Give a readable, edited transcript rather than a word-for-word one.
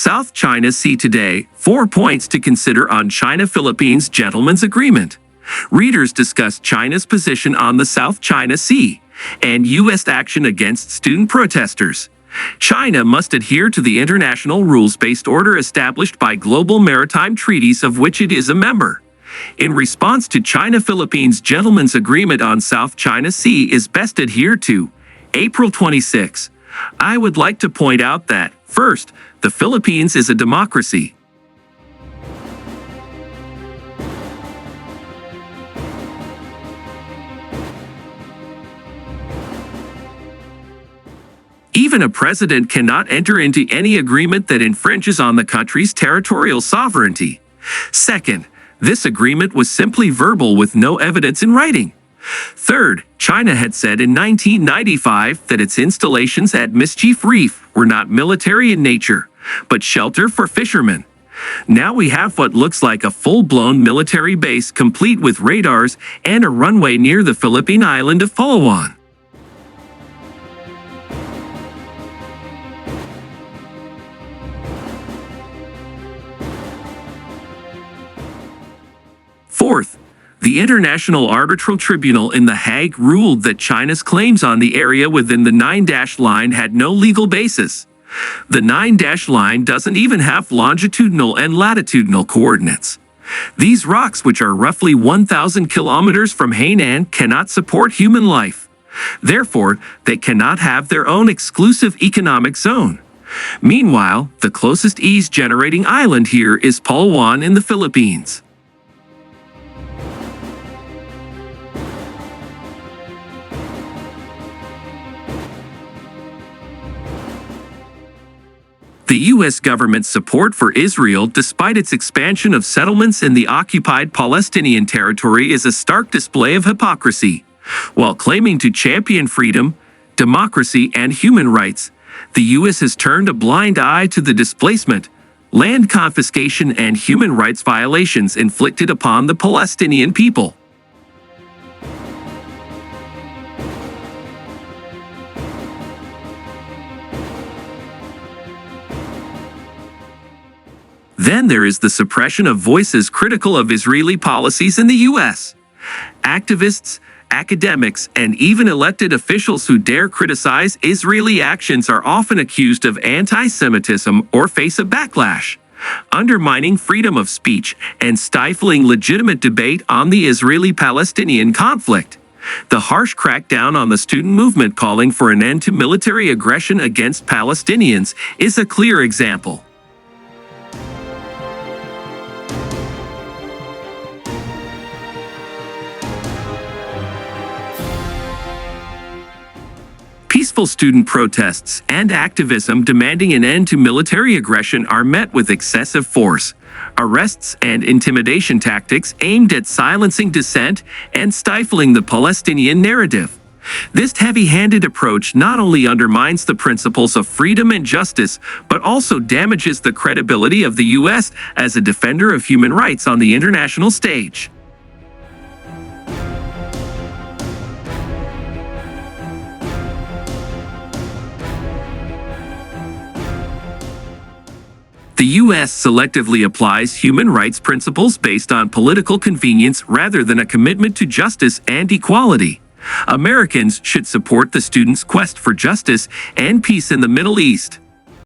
South China Sea today, 4 points to consider on China-Philippines Gentleman's Agreement. Readers discuss China's position on the South China Sea and U.S. action against student protesters. China must adhere to the international rules-based order established by global maritime treaties of which it is a member. In response to China-Philippines Gentleman's Agreement on South China Sea is best adhered to. April 26. I would like to point out that, first, the Philippines is a democracy. Even a president cannot enter into any agreement that infringes on the country's territorial sovereignty. Second, this agreement was simply verbal with no evidence in writing. Third, China had said in 1995 that its installations at Mischief Reef were not military in nature, but shelter for fishermen. Now we have what looks like a full-blown military base complete with radars and a runway near the Philippine island of Palawan. Fourth, the International Arbitral Tribunal in The Hague ruled that China's claims on the area within the 9-line had no legal basis. The 9-line doesn't even have longitudinal and latitudinal coordinates. These rocks, which are roughly 1,000 kilometers from Hainan, cannot support human life. Therefore, they cannot have their own exclusive economic zone. Meanwhile, the closest ease-generating island here is Palawan in the Philippines. The U.S. government's support for Israel, despite its expansion of settlements in the occupied Palestinian territory, is a stark display of hypocrisy. While claiming to champion freedom, democracy, and human rights, the U.S. has turned a blind eye to the displacement, land confiscation, and human rights violations inflicted upon the Palestinian people. Then there is the suppression of voices critical of Israeli policies in the U.S. Activists, academics, and even elected officials who dare criticize Israeli actions are often accused of anti-Semitism or face a backlash, undermining freedom of speech and stifling legitimate debate on the Israeli-Palestinian conflict. The harsh crackdown on the student movement calling for an end to military aggression against Palestinians is a clear example. Peaceful student protests and activism demanding an end to military aggression are met with excessive force, arrests, and intimidation tactics aimed at silencing dissent and stifling the Palestinian narrative. This heavy-handed approach not only undermines the principles of freedom and justice, but also damages the credibility of the U.S. as a defender of human rights on the international stage. The U.S. selectively applies human rights principles based on political convenience rather than a commitment to justice and equality. Americans should support the students' quest for justice and peace in the Middle East.